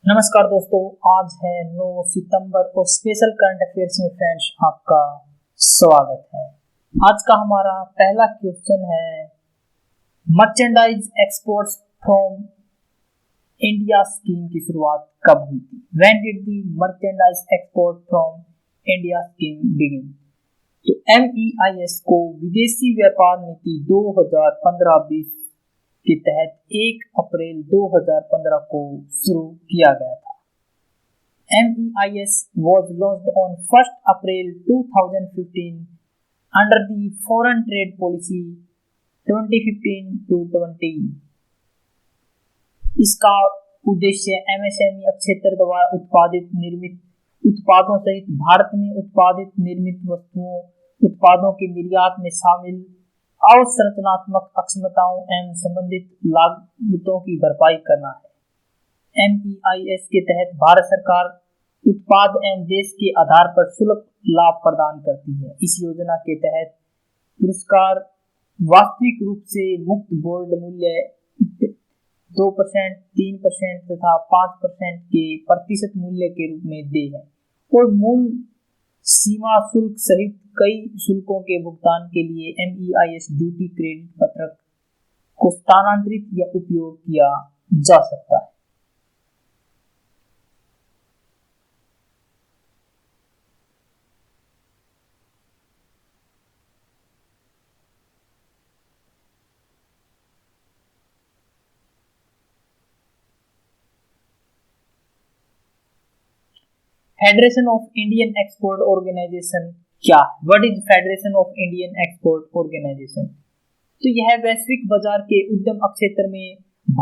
नमस्कार दोस्तों, आज है 9 सितंबर और स्पेशल करंट अफेयर्स में फ्रेंड्स आपका स्वागत है। आज का हमारा पहला क्वेश्चन है, merchandise exports from India scheme की शुरुआत कब हुई थी? When did the merchandise export from India scheme begin? तो MEIS को विदेशी व्यापार नीति 2015-20 के तहत 1 अप्रैल 2015 को शुरू किया गया था। MEIS was launched on 1st April 2015 under the Foreign Trade Policy 2015 to 20। इसका उद्देश्य MSME क्षेत्र द्वारा उत्पादित निर्मित उत्पादों सहित भारत में उत्पादित निर्मित वस्तुओं उत्पादों के निर्यात में शामिल अवसंरचनात्मक अक्षमताओं एवं संबंधित लागतों की भरपाई करना है। MEIS के तहत भारत सरकार उत्पाद एवं देश के आधार पर शुल्क लाभ प्रदान करती है। इस योजना के तहत पुरस्कार वास्तविक रूप से मुक्त बोर्ड मूल्य 2%, 3% तथा 5% के प्रतिशत मूल्य के रूप में दे है और मूल सीमा शुल्क सहित कई शुल्कों के भुगतान के लिए MEIS ड्यूटी क्रेडिट पत्रक को स्थानांतरित या उपयोग किया जा सकता है। Federation of Indian export organization क्या है? What is federation of Indian export organization? तो यह वैश्विक बाजार के उद्यम क्षेत्र में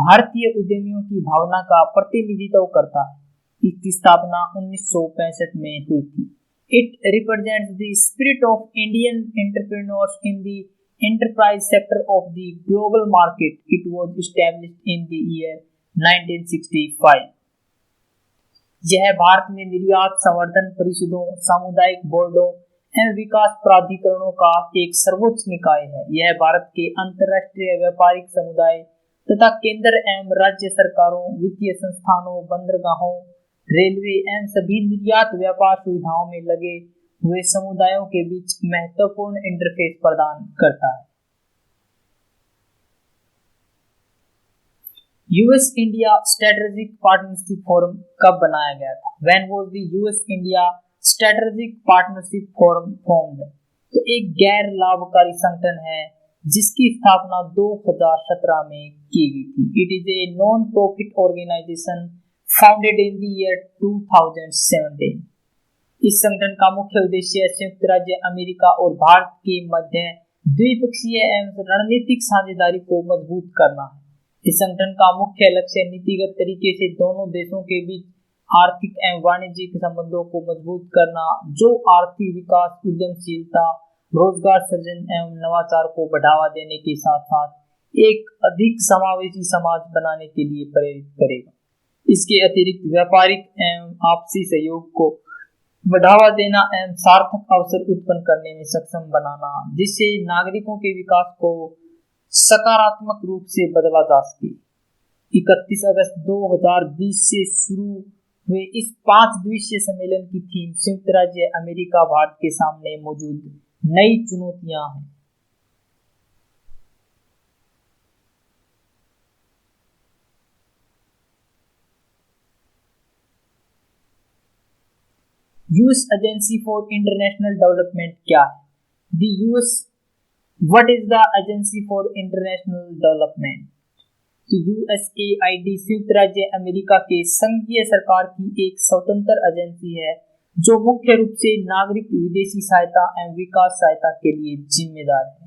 भारतीय उद्यमियों की भावना का प्रतिनिधित्व करता है। इसकी स्थापना 1965 में हुई थी। It represents the spirit of Indian entrepreneurs in the enterprise sector of the global market. It was established in the year 1965। यह भारत में निर्यात संवर्धन परिषदों, सामुदायिक बोर्डों एवं विकास प्राधिकरणों का एक सर्वोच्च निकाय है। यह भारत के अंतर्राष्ट्रीय व्यापारिक समुदाय तथा केंद्र एवं राज्य सरकारों, वित्तीय संस्थानों, बंदरगाहों, रेलवे एवं सभी निर्यात व्यापार सुविधाओं में लगे हुए समुदायों के बीच महत्वपूर्ण इंटरफेस प्रदान करता है। US India strategic partnership forum कब बनाया गया था? When was the US India strategic partnership forum formed? तो एक गैर लाभकारी संगठन है जिसकी स्थापना 2017 में की गई थी। It is a non profit organization founded in the year 2017। इस संगठन का मुख्य उद्देश्य संयुक्त राज्य अमेरिका और भारत के मध्य द्विपक्षीय एवं रणनीतिक साझेदारी को मजबूत करना है। इस संगठन का मुख्य लक्ष्य नीतिगत तरीके से दोनों देशों के बीच आर्थिक एवं वाणिज्यिक संबंधों को मजबूत करना, जो आर्थिक विकास, उद्यमशीलता, रोजगार सृजन एवं नवाचार को बढ़ावा देने के साथ साथ एक अधिक समावेशी समाज बनाने के लिए प्रेरित करेगा। इसके अतिरिक्त व्यापारिक एवं आपसी सहयोग को बढ़ावा देना एवं सार्थक अवसर उत्पन्न करने में सक्षम बनाना, जिससे नागरिकों के विकास को सकारात्मक रूप से बदला जा सके। 31 अगस्त 2020 से शुरू हुए इस 5 दिवसीय सम्मेलन की थीम संयुक्त राज्य अमेरिका भारत के सामने मौजूद नई चुनौतियां हैं। US agency for international development क्या है? The US What is the Agency for International Development? तो USAID संयुक्त राज्य अमेरिका के संघीय सरकार की एक स्वतंत्र एजेंसी है जो मुख्य रूप से नागरिक विदेशी सहायता एवं विकास सहायता के लिए जिम्मेदार है।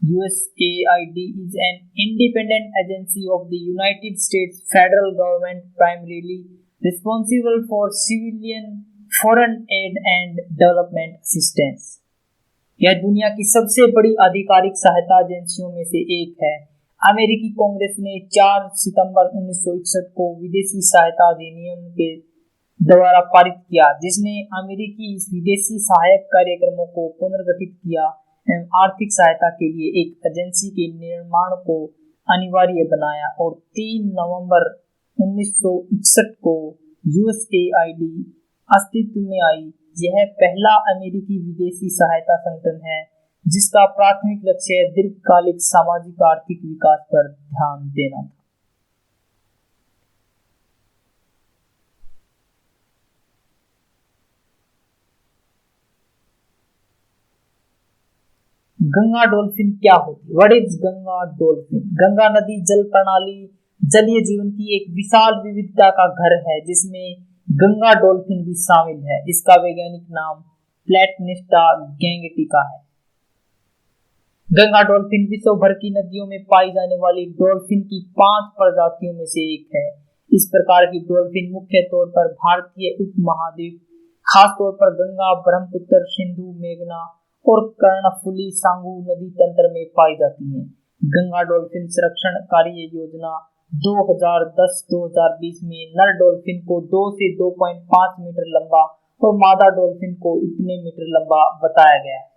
USAID is an independent agency of the United States federal government primarily responsible for civilian foreign aid and development assistance। यह दुनिया की सबसे बड़ी आधिकारिक सहायता एजेंसियों में से एक है। अमेरिकी कांग्रेस ने 4 सितंबर 1961 को विदेशी सहायता अधिनियम के द्वारा पारित किया, जिसने अमेरिकी विदेशी सहायक कार्यक्रमों को पुनर्गठित किया एवं आर्थिक सहायता के लिए एक एजेंसी के निर्माण को अनिवार्य बनाया और 3 नवंबर 1961 को USAID अस्तित्व में आई। यह पहला अमेरिकी विदेशी सहायता संगठन है जिसका प्राथमिक लक्ष्य दीर्घकालिक सामाजिक आर्थिक विकास पर ध्यान देना था। गंगा डॉल्फिन क्या होती? What is Ganga dolphin? Ganga नदी जल प्रणाली जलीय जीवन की एक विशाल विविधता का घर है जिसमें गंगा डॉल्फिन भी शामिल है। इसका वैज्ञानिक नाम प्लेटनिस्टा गैंगेटिका है। गंगा डॉल्फिन विश्व भर की नदियों में पाई जाने वाली डॉल्फिन की 5 प्रजातियों में से एक है। इस प्रकार की डॉल्फिन मुख्य तौर पर भारतीय उपमहाद्वीप, खास तौर पर गंगा, ब्रह्मपुत्र, सिंधु, मेघना और कर्णफुली सांगू नदी तंत्र में पाई जाती हैं। गंगा डॉल्फिन संरक्षण कार्य योजना 2010-2020 में नर डॉल्फिन को 2 से 2.5 मीटर लंबा और मादा डॉल्फिन को इतने मीटर लंबा बताया गया है।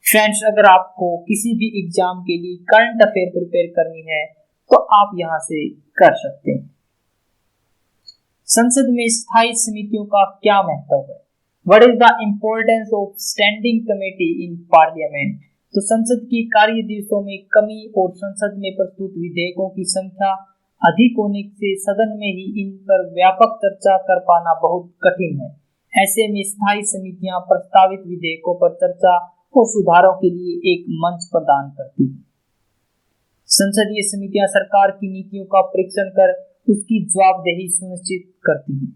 फ्रेंड्स, अगर आपको किसी भी एग्जाम के लिए करंट अफेयर प्रिपेयर करनी है तो आप यहां से कर सकते हैं। संसद में स्थायी समितियों का क्या महत्व है? What is the importance of standing committee in parliament? तो संसद के कार्य दिवसों में कमी और संसद में प्रस्तुत विधेयकों की संख्या अधिक होने से सदन में ही इन पर व्यापक चर्चा कर पाना बहुत कठिन है। ऐसे में स्थायी समितियां प्रस्तावित विधेयकों पर चर्चा और सुधारों के लिए एक मंच प्रदान करती है। संसदीय समितियां सरकार की नीतियों का परीक्षण कर उसकी जवाबदेही सुनिश्चित करती हैं।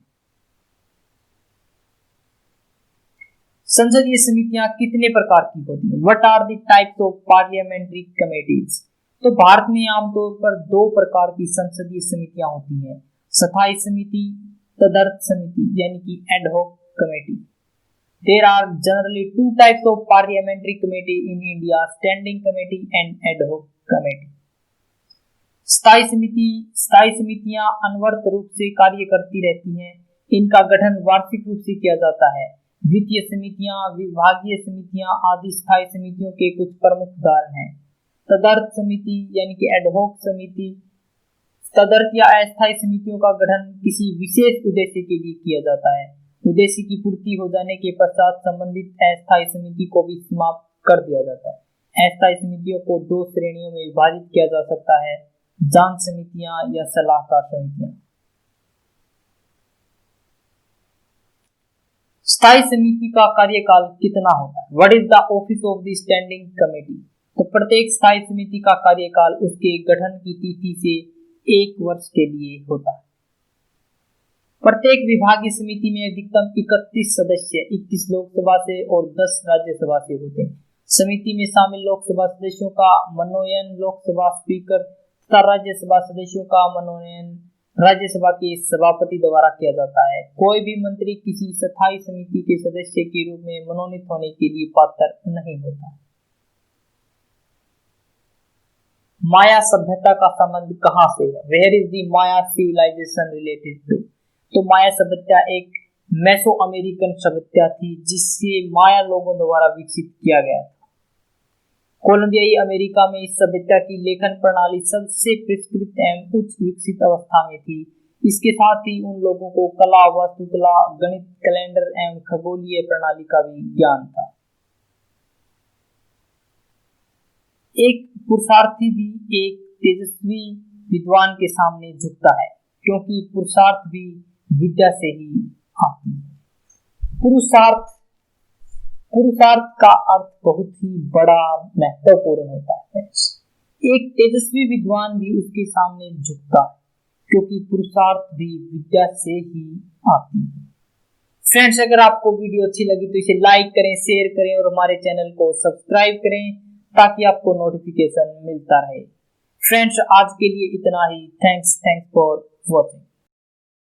संसदीय समितियां कितने प्रकार की होती हैं? What are the types of parliamentary committees? तो भारत में आमतौर पर 2 प्रकार की संसदीय समितियां होती हैं, स्थायी समिति, तदर्थ समिति यानी कि ad hoc committee. There are generally 2 types of parliamentary committee in India: standing committee and ad hoc committee. स्थायी समितियां अनवरत रूप से कार्य करती रहती हैं। इनका गठन वार्षिक रूप से किया जाता है। वित्तीय समितियां, विभागीय समितियां आदि स्थायी समितियों के कुछ प्रमुख उदाहरण हैं। तदर्थ समिति यानी कि एड हॉक समिति, तदर्थ या अस्थायी समितियों का गठन किसी विशेष उद्देश्य के लिए किया जाता है। उद्देश्य की पूर्ति हो जाने के पश्चात संबंधित अस्थायी समिति को भी समाप्त कर दिया जाता है। अस्थायी समितियों को 2 श्रेणियों में विभाजित किया जा सकता है: जांच समितियां या सलाहकार समितियां। स्थायी समिति का कार्यकाल कितना होता है? What is the office of the standing committee? तो प्रत्येक स्थायी समिति का कार्यकाल उसके गठन की तिथि से 1 वर्ष के लिए होता है। प्रत्येक विभागीय समिति में अधिकतम 31 सदस्य 21 लोकसभा से और 10 राज्यसभा से होते हैं। समिति में शामिल लोकसभा सदस्यों का मनोनयन लोकसभा स्पीकर तथा राज्यसभा सदस्यों का मनोनयन राज्यसभा के सभापति द्वारा किया जाता है। कोई भी मंत्री किसी स्थायी समिति के सदस्य के रूप में मनोनीत होने के लिए पात्र नहीं होता। माया सभ्यता का संबंध कहां से है? Where is the Maya civilization related to? तो माया सभ्यता एक मेसो अमेरिकन सभ्यता थी जिसे माया लोगों द्वारा विकसित किया गया था। कोलंबियाई अमेरिका में इस सभ्यता की लेखन प्रणाली सबसे परिष्कृत एवं उच्च विकसित अवस्था में थी। इसके साथ ही उन लोगों को कला, वास्तुकला, गणित, कैलेंडर एवं खगोलीय प्रणाली का भी ज्ञान था। एक पुरुषार्थी भी एक तेजस्वी विद्वान के सामने झुकता है क्योंकि पुरुषार्थ भी विद्या से ही आती है। पुरुषार्थ का अर्थ बहुत ही बड़ा महत्वपूर्ण होता है। एक तेजस्वी विद्वान भी उसके सामने झुकता है क्योंकि पुरुषार्थ भी विद्या से ही आती है। फ्रेंड्स, अगर आपको वीडियो अच्छी लगी तो इसे लाइक करें, शेयर करें और हमारे चैनल को सब्सक्राइब करें ताकि आपको नोटिफिकेशन मिलता रहे। फ्रेंड्स, आज के लिए इतना ही। Thanks for watching.